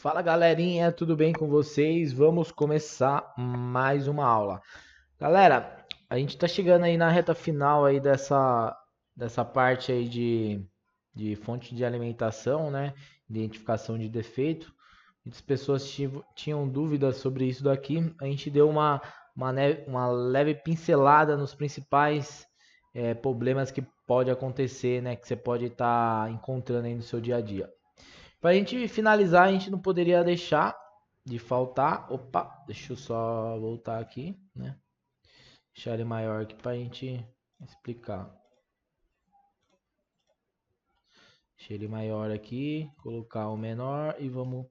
Fala galerinha, tudo bem com vocês? Vamos começar mais uma aula. Galera, a gente tá chegando aí na reta final aí dessa parte aí de fonte de alimentação, né? Identificação de defeito. Muitas pessoas tinham dúvidas sobre isso daqui. A gente deu uma leve pincelada nos principais problemas que pode acontecer, né? Que você pode estar encontrando aí no seu dia a dia. Para a gente finalizar, a gente não poderia deixar de faltar. Opa, deixa eu só voltar aqui, né? Deixar ele maior aqui para a gente explicar. Deixar ele maior aqui, colocar o menor e vamos.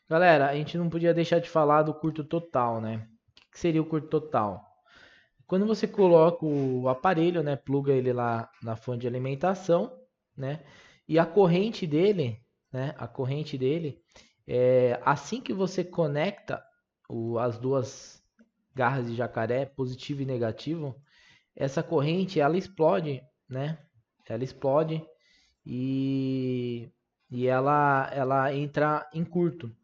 Galera, a gente não podia deixar de falar do curto total, né? O que seria o curto total? Quando você coloca o aparelho, né? Pluga ele lá na fonte de alimentação, né? E a corrente dele, né? A corrente dele, assim que você conecta as duas garras de jacaré, positivo e negativo, essa corrente ela explode, né? Ela explode e, ela entra em curto.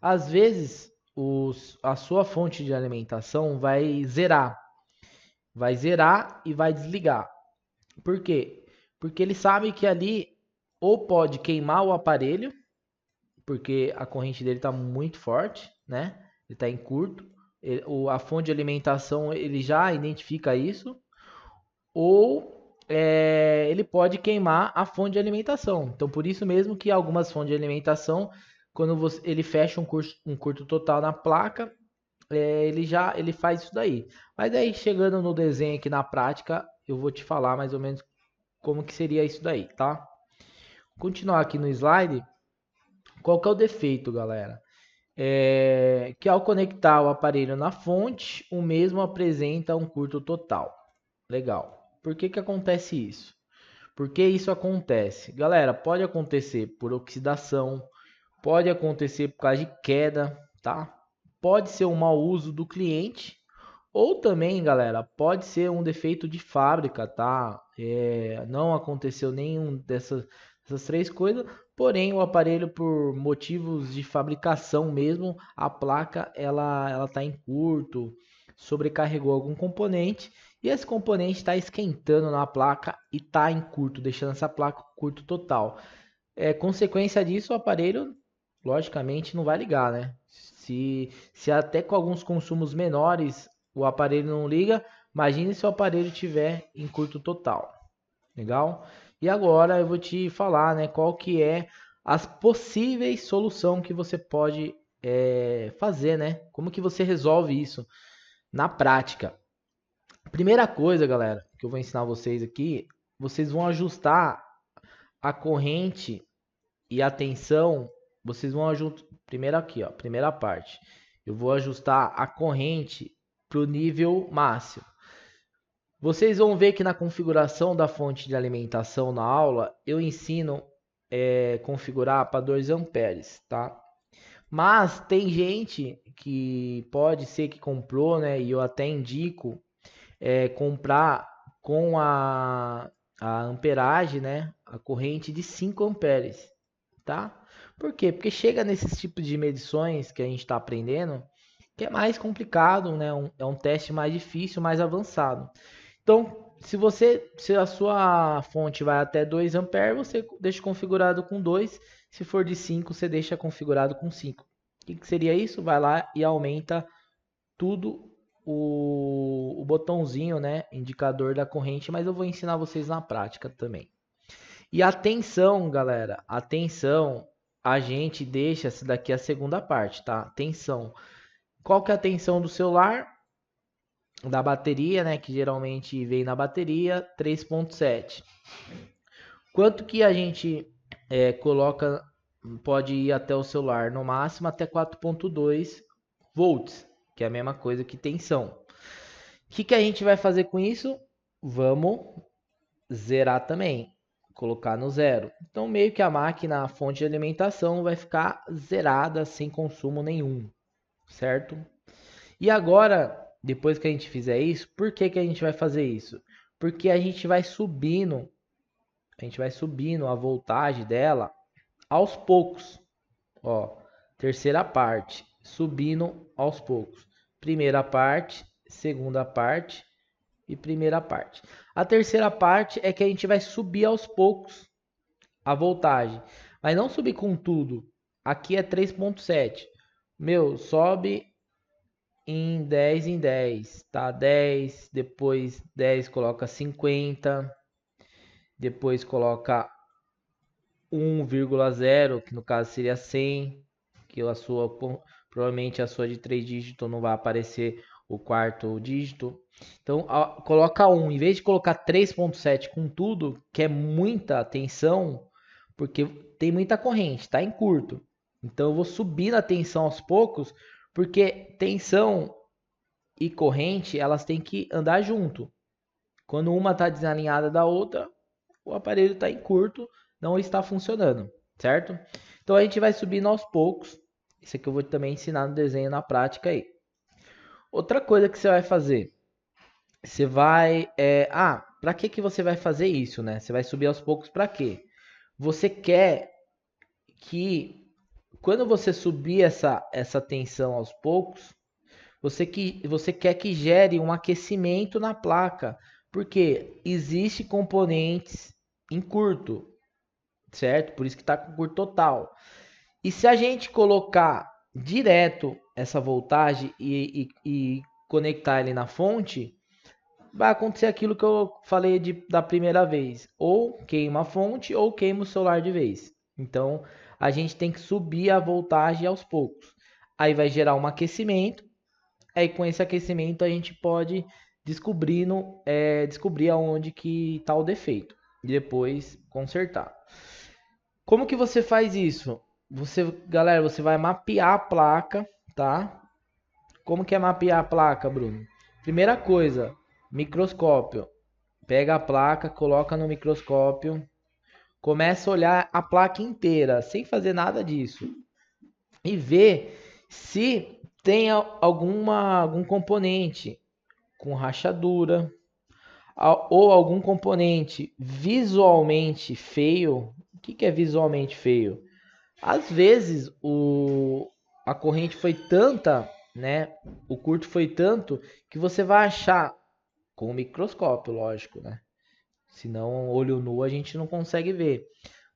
Às vezes, a sua fonte de alimentação vai zerar e vai desligar. Por quê? Porque ele sabe que ali ou pode queimar o aparelho, porque a corrente dele está muito forte, né? Ele está em curto. A fonte de alimentação ele já identifica isso, ou ele pode queimar a fonte de alimentação. Então, por isso mesmo que algumas fontes de alimentação, quando ele fecha um curto total na placa, ele faz isso daí. Mas aí chegando no desenho aqui na prática, eu vou te falar mais ou menos como que seria isso daí, tá? Continuar aqui no slide, qual que é o defeito, galera? Que ao conectar o aparelho na fonte, o mesmo apresenta um curto total. Legal. Por que que acontece isso? Por que isso acontece? Galera, pode acontecer por oxidação, pode acontecer por causa de queda, tá? Pode ser um mau uso do cliente, ou também, galera, pode ser um defeito de fábrica, tá? Não aconteceu nenhum dessas três coisas, porém o aparelho, por motivos de fabricação mesmo, a placa ela tá em curto, sobrecarregou algum componente e esse componente está esquentando na placa e está em curto, deixando essa placa curto total. Consequência disso, o aparelho, logicamente, não vai ligar, né? Se até com alguns consumos menores o aparelho não liga, imagine se o aparelho tiver em curto total. Legal? E agora eu vou te falar, né, qual que é as possíveis soluções que você pode fazer, né? Como que você resolve isso na prática? Primeira coisa, galera, que eu vou ensinar vocês aqui, vocês vão ajustar a corrente e a tensão, vocês vão ajustar. Primeiro aqui, ó, primeira parte. Eu vou ajustar a corrente para o nível máximo. Vocês vão ver que na configuração da fonte de alimentação na aula, eu ensino configurar para 2 amperes, tá? Mas tem gente que pode ser que comprou, né? E eu até indico comprar com a amperagem, né? A corrente de 5 amperes, tá? Por quê? Porque chega nesses tipos de medições que a gente está aprendendo, que é mais complicado, né? É um teste mais difícil, mais avançado. Então, se a sua fonte vai até 2 amperes, você deixa configurado com 2. Se for de 5, você deixa configurado com 5. O que seria isso? Vai lá e aumenta tudo o botãozinho, né? Indicador da corrente, mas eu vou ensinar vocês na prática também. E atenção, galera, atenção, a gente deixa essa daqui a segunda parte, tá? Atenção. Qual que é a tensão do celular? Da bateria, né, que geralmente vem na bateria, 3.7. Quanto que a gente coloca, pode ir até o celular? No máximo até 4.2 volts, que é a mesma coisa que tensão. O que a gente vai fazer com isso? Vamos zerar também, colocar no zero. Então meio que a máquina, a fonte de alimentação vai ficar zerada, sem consumo nenhum, certo? E agora, depois que a gente fizer isso, por que que a gente vai fazer isso? Porque a gente vai subindo a voltagem dela aos poucos. Ó, terceira parte, subindo aos poucos. Primeira parte, segunda parte e primeira parte. A terceira parte é que a gente vai subir aos poucos a voltagem, mas não subir com tudo. Aqui é 3.7. Meu, sobe em 10, tá? 10, depois 10 coloca 50, depois coloca 1,0, que no caso seria 100, que a sua provavelmente a sua de 3 dígitos não vai aparecer o quarto dígito. Então, coloca 1, em vez de colocar 3.7 com tudo, que é muita tensão, porque tem muita corrente, tá em curto. Então eu vou subir na tensão aos poucos, porque tensão e corrente, elas têm que andar junto. Quando uma está desalinhada da outra, o aparelho está em curto, não está funcionando, certo? Então a gente vai subindo aos poucos. Isso aqui eu vou também ensinar no desenho na prática aí. Outra coisa que você vai fazer, você vai... para que você vai fazer isso, né? Você vai subir aos poucos para quê? Você quer que, quando você subir essa tensão aos poucos, você quer que gere um aquecimento na placa, porque existe componentes em curto, certo? Por isso que está com curto total. E se a gente colocar direto essa voltagem e conectar ele na fonte, vai acontecer aquilo que eu falei da primeira vez. Ou queima a fonte ou queima o celular de vez. Então, a gente tem que subir a voltagem aos poucos. Aí vai gerar um aquecimento. Aí com esse aquecimento a gente pode descobrir aonde que está o defeito. E depois consertar. Como que você faz isso? Galera, você vai mapear a placa, tá? Como que é mapear a placa, Bruno? Primeira coisa, microscópio. Pega a placa, coloca no microscópio, começa a olhar a placa inteira, sem fazer nada disso. E ver se tem algum componente com rachadura ou algum componente visualmente feio. O que é visualmente feio? Às vezes a corrente foi tanta, né? O curto foi tanto que você vai achar com o microscópio, lógico, né? Senão, olho nu a gente não consegue ver.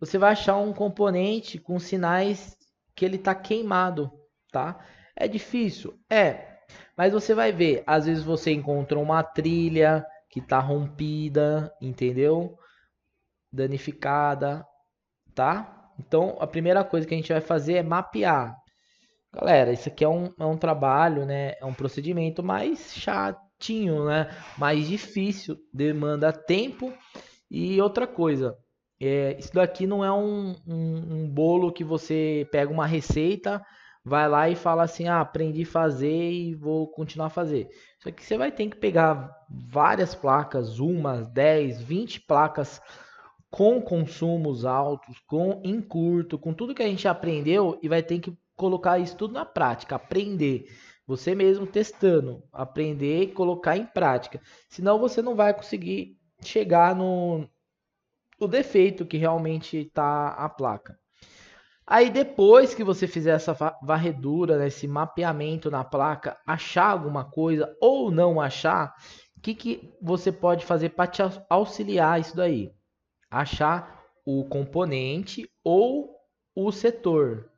Você vai achar um componente com sinais que ele está queimado, tá? É difícil? É. Mas você vai ver, às vezes você encontra uma trilha que está rompida, entendeu? Danificada, tá? Então, a primeira coisa que a gente vai fazer é mapear. Galera, isso aqui é um trabalho, né? É um procedimento mais chatinho, né? Mais difícil, demanda tempo. E outra coisa, isso daqui não é um bolo que você pega uma receita, vai lá e fala assim, aprendi a fazer e vou continuar a fazer. Isso aqui você vai ter que pegar várias placas, 10, 20 placas com consumos altos, em curto, com tudo que a gente aprendeu e vai ter que colocar isso tudo na prática, aprender. Você mesmo testando, aprender e colocar em prática. Senão você não vai conseguir chegar no defeito que realmente está a placa. Aí depois que você fizer essa varredura, né, esse mapeamento na placa, achar alguma coisa ou não achar, o que você pode fazer para te auxiliar isso daí? Achar o componente ou o setor.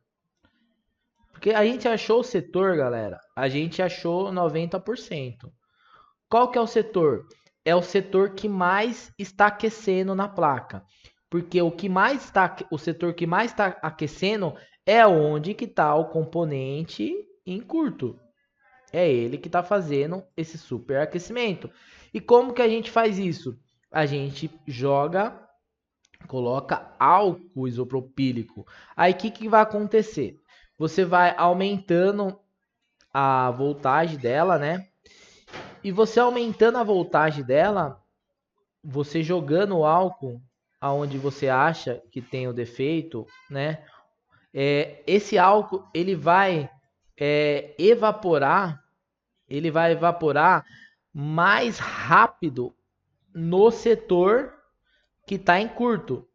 Porque a gente achou o setor, galera, a gente achou 90%. Qual que é o setor? É o setor que mais está aquecendo na placa. Porque o setor que mais está aquecendo é onde que está o componente em curto. É ele que está fazendo esse superaquecimento. E como que a gente faz isso? A gente coloca álcool isopropílico. Aí o que vai acontecer? Você vai aumentando a voltagem dela, né? E você aumentando a voltagem dela, você jogando o álcool aonde você acha que tem o defeito, né? Esse álcool ele vai evaporar, mais rápido no setor que está em curto.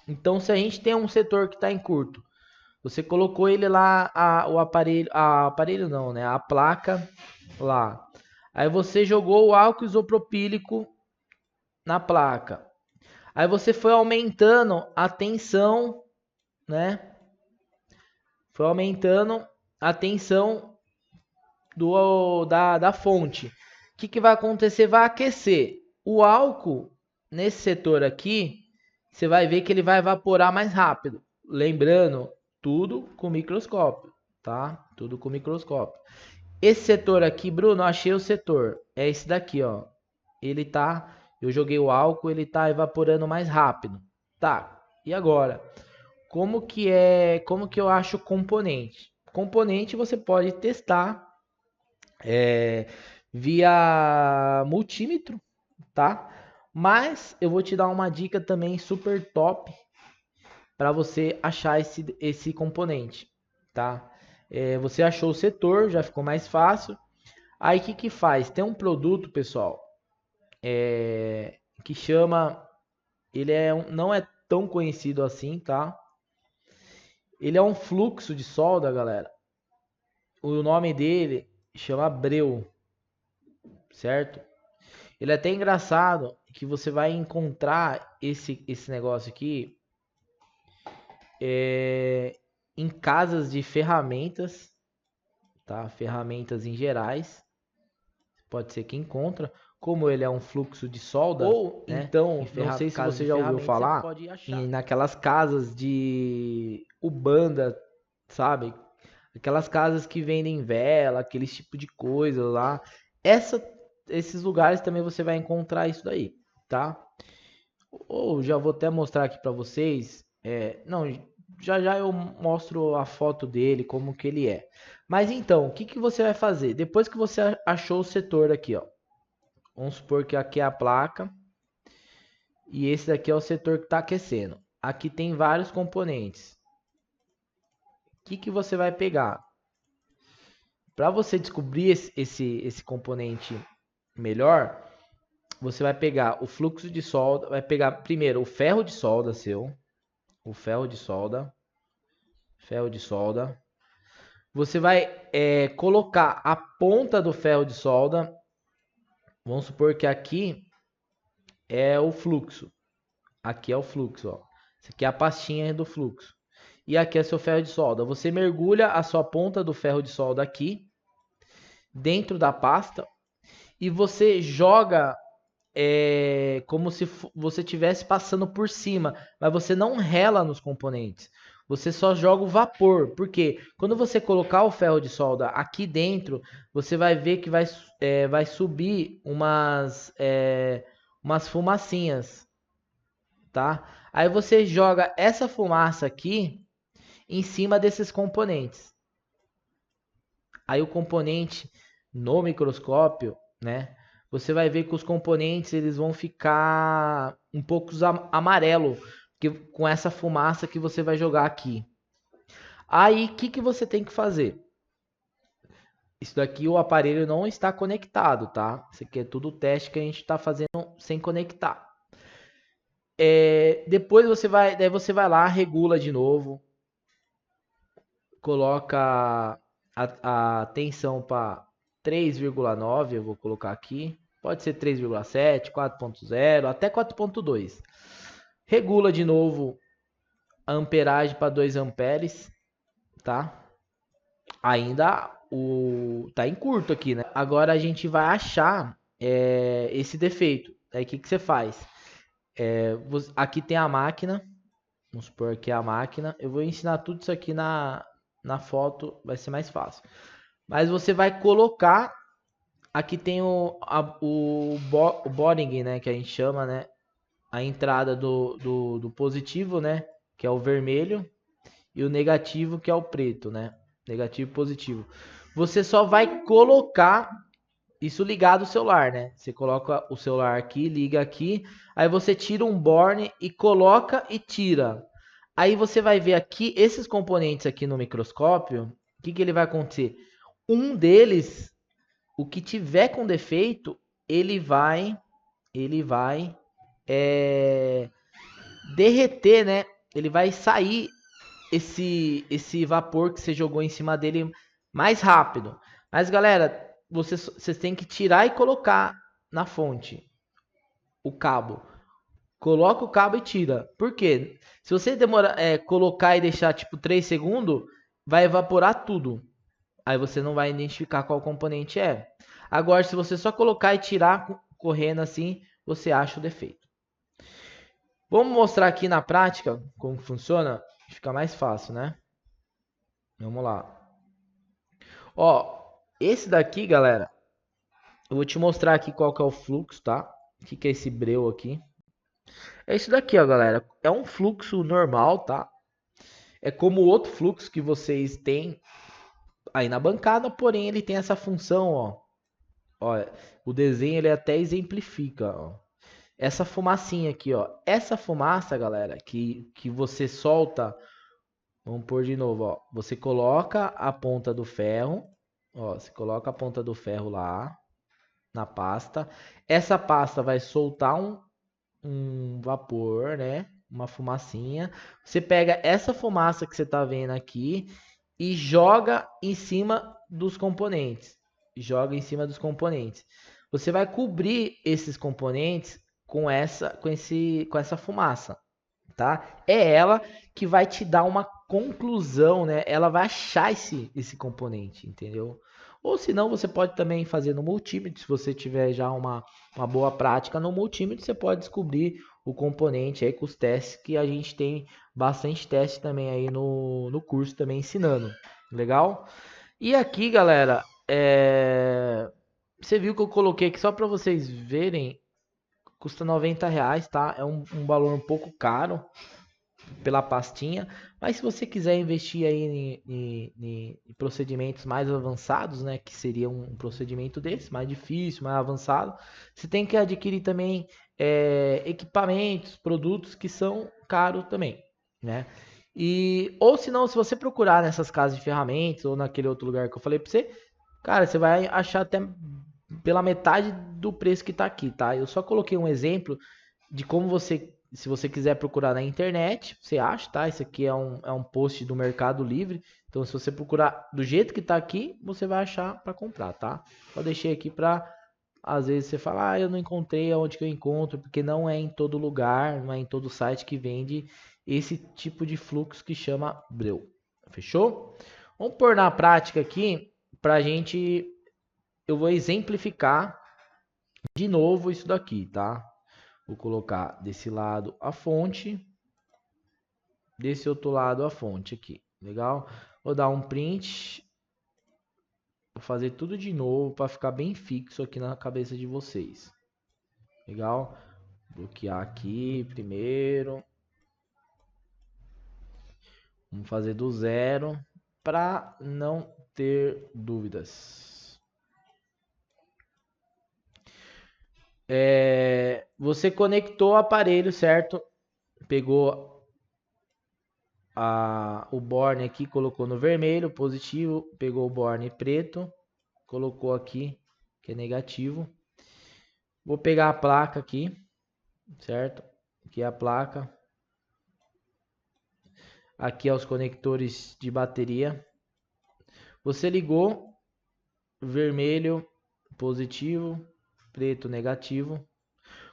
Então, se a gente tem um setor que está em curto, Você colocou ele lá, aparelho não, né? A placa lá. Aí você jogou o álcool isopropílico na placa. Aí você foi aumentando a tensão, né? Foi aumentando a tensão da fonte. O que vai acontecer? Vai aquecer. O álcool, nesse setor aqui, você vai ver que ele vai evaporar mais rápido. Lembrando, tudo com microscópio, tá? Tudo com microscópio. Esse setor aqui, Bruno, achei o setor. É esse daqui, ó. Ele tá... Eu joguei o álcool, ele tá evaporando mais rápido. Tá, e agora? Como que eu acho o componente? Componente você pode testar via multímetro, tá? Mas eu vou te dar uma dica também super top para você achar esse componente, tá? Você achou o setor, já ficou mais fácil. Aí o que faz? Tem um produto, pessoal, que chama... Ele não é tão conhecido assim, tá? Ele é um fluxo de solda, galera. O nome dele chama Breu, certo? Ele é até engraçado que você vai encontrar esse negócio aqui em casas de ferramentas, tá? Ferramentas em gerais. Pode ser que encontra. Como ele é um fluxo de solda, ou né? Então, não sei se você já ouviu falar naquelas casas de Ubanda, sabe? Aquelas casas que vendem vela, aquele tipo de coisa lá. Esses lugares também você vai encontrar isso daí, tá? Ou já vou até mostrar aqui para vocês. Não, já eu mostro a foto dele, como que ele é. Mas então, o que você vai fazer? Depois que você achou o setor aqui, ó. Vamos supor que aqui é a placa. E esse daqui é o setor que está aquecendo. Aqui tem vários componentes. O que você vai pegar? Para você descobrir esse componente melhor, você vai pegar o fluxo de solda, vai pegar primeiro o ferro de solda seu, o ferro de solda, Você vai colocar a ponta do ferro de solda, vamos supor que aqui é o fluxo, aqui é o fluxo, ó. Isso aqui é a pastinha do fluxo. E aqui é seu ferro de solda. Você mergulha a sua ponta do ferro de solda aqui, dentro da pasta, e você joga como se você estivesse passando por cima, mas você não rela nos componentes. Você só joga o vapor, porque quando você colocar o ferro de solda aqui dentro, você vai ver que vai subir umas fumacinhas, tá? Aí você joga essa fumaça aqui em cima desses componentes. Aí o componente no microscópio, né? Você vai ver que os componentes eles vão ficar um pouco amarelo, com essa fumaça que você vai jogar aqui. Aí o que você tem que fazer? Isso daqui o aparelho não está conectado, tá? Isso aqui é tudo teste que a gente está fazendo sem conectar. Depois daí você vai lá, regula de novo, coloca a tensão para 3,9, eu vou colocar aqui. Pode ser 3,7, 4.0, até 4.2. Regula de novo a amperagem para 2 amperes, tá? Ainda tá em curto aqui, né? Agora a gente vai achar esse defeito. Aí o que você faz? Aqui tem a máquina. Vamos supor aqui a máquina. Eu vou ensinar tudo isso aqui na foto, vai ser mais fácil. Mas você vai colocar... Aqui tem o boring, né? Que a gente chama, né? A entrada do positivo, né? Que é o vermelho. E o negativo, que é o preto, né? Negativo e positivo. Você só vai colocar isso ligado ao celular, né? Você coloca o celular aqui, liga aqui. Aí você tira um borne e coloca e tira. Aí você vai ver aqui, esses componentes aqui no microscópio. O que ele vai acontecer? Um deles, o que tiver com defeito, ele vai derreter, né? Ele vai sair esse vapor que você jogou em cima dele mais rápido. Mas galera, vocês têm que tirar e colocar na fonte o cabo. Coloca o cabo e tira. Por quê? Se você demorar, colocar e deixar tipo 3 segundos, vai evaporar tudo. Aí você não vai identificar qual componente é. Agora, se você só colocar e tirar correndo assim, você acha o defeito. Vamos mostrar aqui na prática como funciona. Fica mais fácil, né? Vamos lá. Ó, esse daqui, galera, eu vou te mostrar aqui qual que é o fluxo, tá? O que é esse breu aqui? É isso daqui, ó, galera. É um fluxo normal, tá? É como o outro fluxo que vocês têm aí na bancada, porém ele tem essa função, ó. Ó, o desenho ele até exemplifica, ó. Essa fumacinha aqui, ó. Essa fumaça, galera, que você solta. Vamos pôr de novo, ó. Você coloca a ponta do ferro, ó. Você coloca a ponta do ferro lá na pasta. Essa pasta vai soltar um vapor, né? Uma fumacinha. Você pega essa fumaça que você tá vendo aqui e joga em cima dos componentes. Joga em cima dos componentes. Você vai cobrir esses componentes com essa fumaça, tá? É ela que vai te dar uma conclusão, né? Ela vai achar esse componente, entendeu? Ou se não, você pode também fazer no multímetro, se você tiver já uma boa prática no multímetro, você pode descobrir o componente aí com os testes, que a gente tem bastante teste também aí no curso também ensinando. Legal? E aqui, galera, você viu que eu coloquei aqui só para vocês verem, custa R$ 90, tá? É um valor um pouco caro pela pastinha, mas se você quiser investir aí em procedimentos mais avançados, né, que seria um procedimento desse, mais difícil, mais avançado, você tem que adquirir também equipamentos, produtos que são caros também, né? E, ou se não, se você procurar nessas casas de ferramentas ou naquele outro lugar que eu falei para você, cara, você vai achar até pela metade do preço que tá aqui, tá? Eu só coloquei um exemplo de como você, se você quiser procurar na internet, você acha, tá? Isso aqui é um post do Mercado Livre. Então, se você procurar do jeito que tá aqui, você vai achar para comprar, tá? Só deixei aqui para às vezes você falar, ah, eu não encontrei aonde que eu encontro, porque não é em todo lugar, não é em todo site que vende esse tipo de fluxo que chama Breu. Fechou? Vamos pôr na prática aqui pra gente, eu vou exemplificar de novo isso daqui, tá? Vou colocar desse lado a fonte, desse outro lado a fonte aqui, legal? Vou dar um print, vou fazer tudo de novo para ficar bem fixo aqui na cabeça de vocês, legal? Bloquear aqui primeiro, vamos fazer do zero para não ter dúvidas. Você conectou o aparelho, certo? Pegou o borne aqui, colocou no vermelho, positivo, pegou o borne preto, colocou aqui, que é negativo. Vou pegar a placa aqui, certo? Aqui é a placa. Aqui é os conectores de bateria. Você ligou, vermelho, positivo, preto, negativo.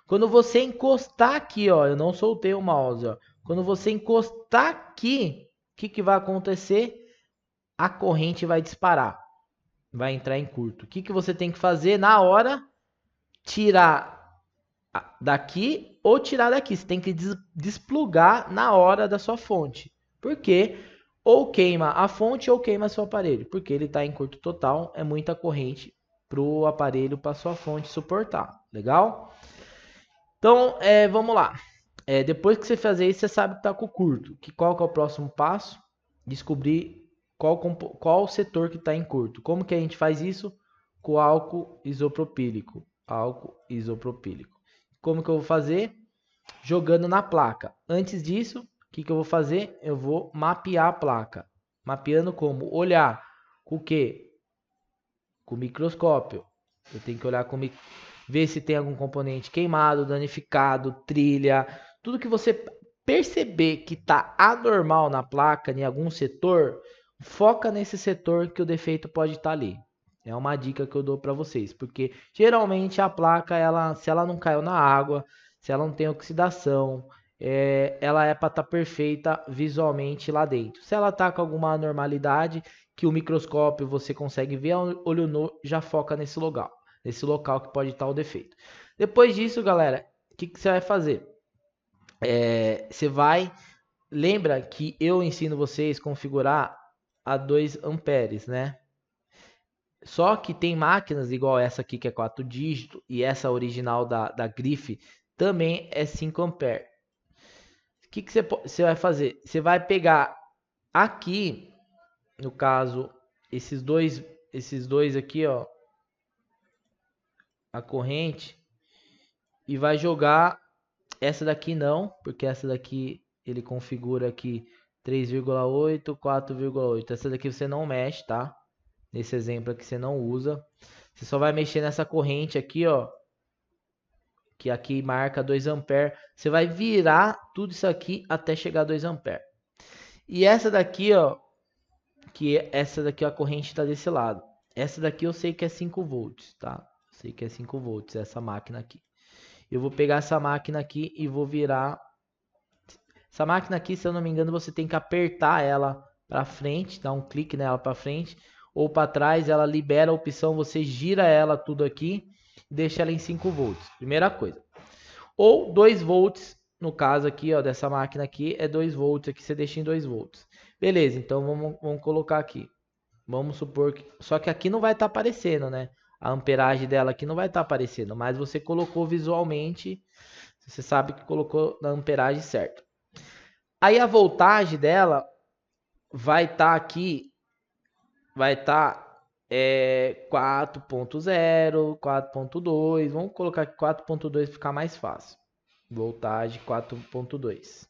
Quando você encostar aqui, ó, eu não soltei o mouse, ó. Quando você encostar aqui, o que vai acontecer? A corrente vai disparar, vai entrar em curto. O que você tem que fazer na hora? Tirar daqui ou tirar daqui. Você tem que desplugar na hora da sua fonte. Porque ou queima a fonte ou queima seu aparelho. Porque ele está em curto total, é muita corrente para o aparelho, para sua fonte suportar. Legal? Então, vamos lá. Depois que você fazer isso, você sabe que está com curto. Qual que é o próximo passo? Descobrir qual setor que está em curto. Como que a gente faz isso? Com álcool isopropílico. Álcool isopropílico. Como que eu vou fazer? Jogando na placa. Antes disso, o que eu vou fazer? Eu vou mapear a placa. Mapeando como? Olhar com o quê? Com o microscópio. Eu tenho que olhar ver se tem algum componente queimado, danificado, trilha, tudo que você perceber que tá anormal na placa, em algum setor, foca nesse setor que o defeito pode estar ali. É uma dica que eu dou para vocês, porque geralmente a placa, se ela não caiu na água, se ela não tem oxidação, ela é para estar perfeita visualmente lá dentro. Se ela está com alguma anormalidade, que o microscópio você consegue ver, olho nu já foca nesse local que pode estar o defeito. Depois disso, galera, o que você vai fazer? Você vai... Lembra que eu ensino vocês a configurar a 2 amperes, né? Só que tem máquinas igual essa aqui que é 4 dígitos e essa original da Grife também é 5 amperes. O que você vai fazer? Você vai pegar aqui, no caso, esses dois aqui, ó, a corrente, e vai jogar essa daqui não, porque essa daqui ele configura aqui 3,8, 4,8. Essa daqui você não mexe, tá? Nesse exemplo aqui você não usa. Você só vai mexer nessa corrente aqui, ó, que aqui marca 2 amperes. Você vai virar tudo isso aqui até chegar a 2 amperes. E essa daqui, ó, essa daqui a corrente está desse lado. Essa daqui eu sei que é 5 volts, tá? Sei que é 5 volts essa máquina aqui. Eu vou pegar essa máquina aqui e vou virar. Essa máquina aqui, se eu não me engano, você tem que apertar ela para frente, dar um clique nela para frente ou para trás, ela libera a opção, você gira ela tudo aqui e deixa ela em 5 volts. Primeira coisa. Ou 2 volts, no caso aqui, ó, dessa máquina aqui, é 2 volts, aqui você deixa em 2 volts. Beleza, então vamos colocar aqui. Vamos supor que... Só que aqui não vai estar aparecendo, né? A amperagem dela aqui não vai estar aparecendo, mas você colocou visualmente, você sabe que colocou na amperagem certa. Aí a voltagem dela vai estar aqui, vai estar 4.0, 4.2, vamos colocar aqui 4.2 para ficar mais fácil. Voltagem 4.2. O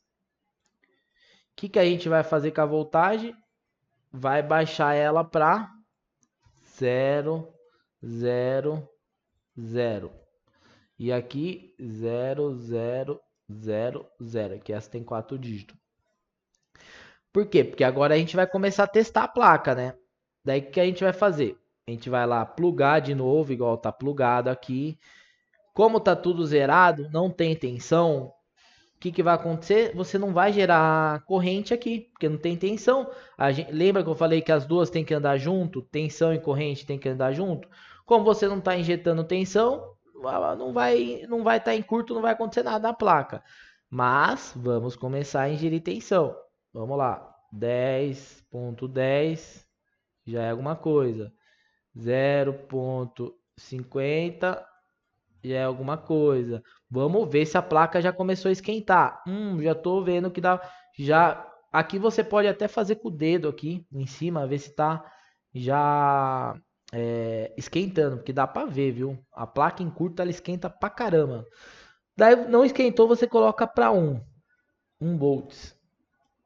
que a gente vai fazer com a voltagem? Vai baixar ela para 0, 0, 0. E aqui 0, 0, 0, 0. Aqui essa tem 4 dígitos. Por quê? Porque agora a gente vai começar a testar a placa, né? Daí o que a gente vai fazer? A gente vai lá plugar de novo, igual tá plugado aqui. Como tá tudo zerado, não tem tensão, o que vai acontecer? Você não vai gerar corrente aqui, porque não tem tensão. Lembra que eu falei que as duas tem que andar junto? Tensão e corrente tem que andar junto? Como você não está injetando tensão, não vai estar em curto, não vai acontecer nada na placa. Mas vamos começar a ingerir tensão. Vamos lá. 10.10 já é alguma coisa. 0.50 já é alguma coisa. Vamos ver se a placa já começou a esquentar. Já tô vendo que dá. Já aqui você pode até fazer com o dedo aqui em cima, ver se tá já esquentando, porque dá para ver, viu? A placa em curto ela esquenta pra caramba. Daí não esquentou, você coloca para 1 volts,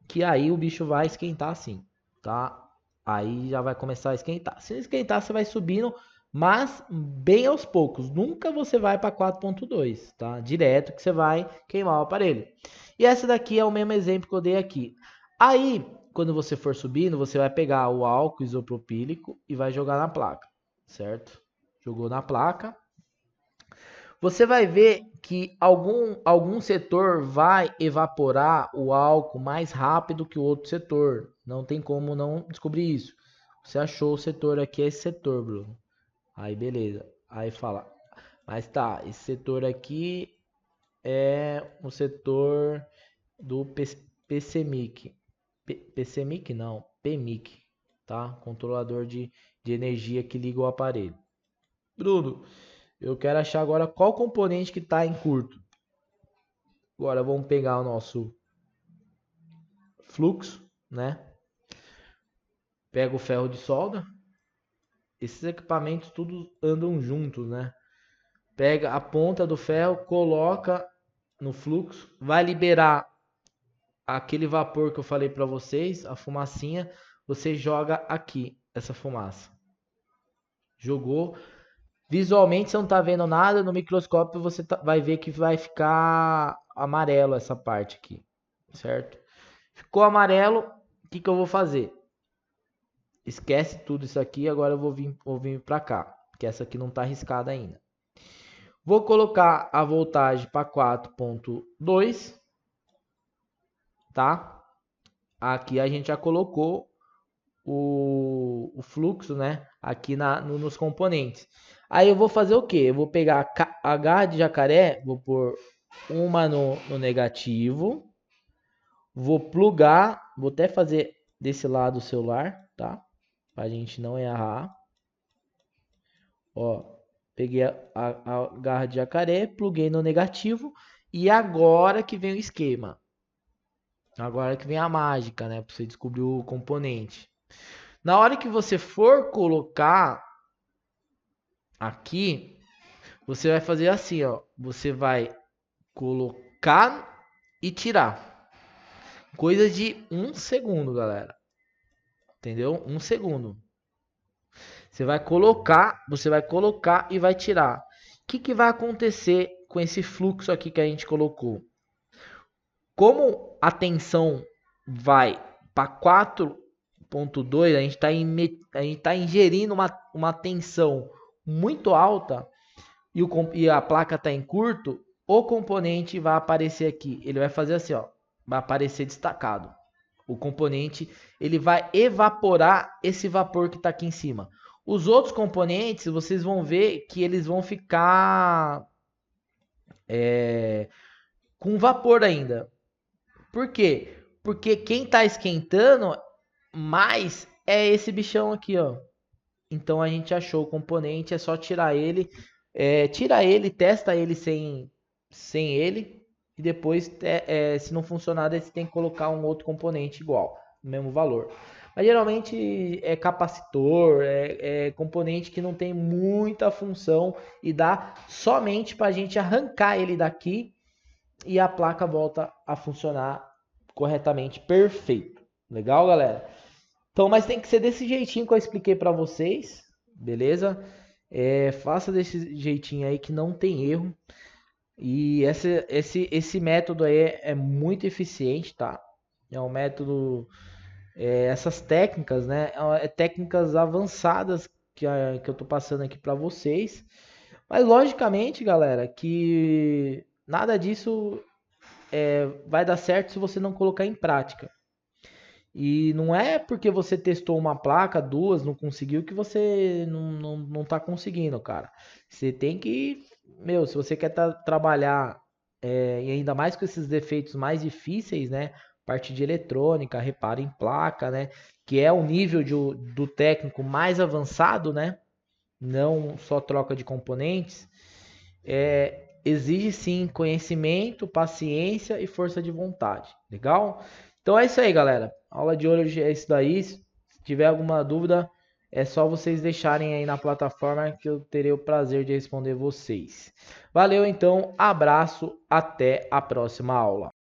que aí o bicho vai esquentar assim, tá? Aí já vai começar a esquentar. Se esquentar, você vai subindo, mas bem aos poucos. Nunca você vai para 4.2, tá? Direto que você vai queimar o aparelho. E essa daqui é o mesmo exemplo que eu dei aqui. Aí, quando você for subindo, você vai pegar o álcool isopropílico e vai jogar na placa, certo? Jogou na placa. Você vai ver que algum setor vai evaporar o álcool mais rápido que o outro setor. Não tem como não descobrir isso. Você achou o setor aqui, é esse setor, Bruno. Aí beleza. Aí fala, mas tá, esse setor aqui é o setor do PCMIC. PCMIC não, PMIC, tá? Controlador de energia que liga o aparelho. Bruno, eu quero achar agora qual componente que está em curto. Agora vamos pegar o nosso fluxo, né? Pega o ferro de solda. Esses equipamentos tudo andam juntos, né? Pega a ponta do ferro, coloca no fluxo, vai liberar aquele vapor que eu falei para vocês, a fumacinha, você joga aqui essa fumaça. Jogou. Visualmente você não está vendo nada, no microscópio você vai ver que vai ficar amarelo essa parte aqui, certo? Ficou amarelo, o que eu vou fazer? Esquece tudo isso aqui, agora eu vou vir para cá, que essa aqui não está arriscada ainda. Vou colocar a voltagem para 4.2, tá? Aqui a gente já colocou o fluxo, né? Aqui nos componentes. Aí eu vou fazer o que? Eu vou pegar a garra de jacaré, vou pôr uma no negativo, vou plugar, vou até fazer desse lado o celular, tá? Pra gente não errar. Ó, peguei a garra de jacaré, pluguei no negativo e agora que vem o esquema. Agora que vem a mágica, né? Pra você descobrir o componente. Na hora que você for colocar aqui, você vai fazer assim, ó. Você vai colocar e tirar. Coisa de 1 segundo, galera. Entendeu? 1 segundo. Você vai colocar e vai tirar. O que vai acontecer com esse fluxo aqui que a gente colocou? Como a tensão vai para 4.2, a gente tá ingerindo uma tensão muito alta e a placa está em curto, o componente vai aparecer aqui. Ele vai fazer assim, ó, vai aparecer destacado. O componente ele vai evaporar esse vapor que está aqui em cima. Os outros componentes, vocês vão ver que eles vão ficar com vapor ainda. Por quê? Porque quem está esquentando mais é esse bichão aqui, ó. Então a gente achou o componente, é só tirar ele. Tira ele, testa ele sem ele. E depois, se não funcionar, você tem que colocar um outro componente igual, no mesmo valor. Mas geralmente é capacitor, é componente que não tem muita função e dá somente para a gente arrancar ele daqui e a placa volta a funcionar corretamente, perfeito. Legal, galera? Então, mas tem que ser desse jeitinho que eu expliquei para vocês, beleza? Faça desse jeitinho aí que não tem erro. E esse método aí é muito eficiente, tá? É um método, essas técnicas, né? Técnicas avançadas que eu tô passando aqui para vocês. Mas logicamente, galera, que nada disso vai dar certo se você não colocar em prática. E não é porque você testou uma placa, duas, não conseguiu, que você não tá conseguindo, cara. Você tem que, se você quer trabalhar, e ainda mais com esses defeitos mais difíceis, né? Parte de eletrônica, reparo em placa, né? Que é o nível do técnico mais avançado, né? Não só troca de componentes. Exige sim conhecimento, paciência e força de vontade. Legal? Então é isso aí, galera. A aula de hoje é isso daí. Se tiver alguma dúvida, é só vocês deixarem aí na plataforma que eu terei o prazer de responder vocês. Valeu, então. Abraço. Até a próxima aula.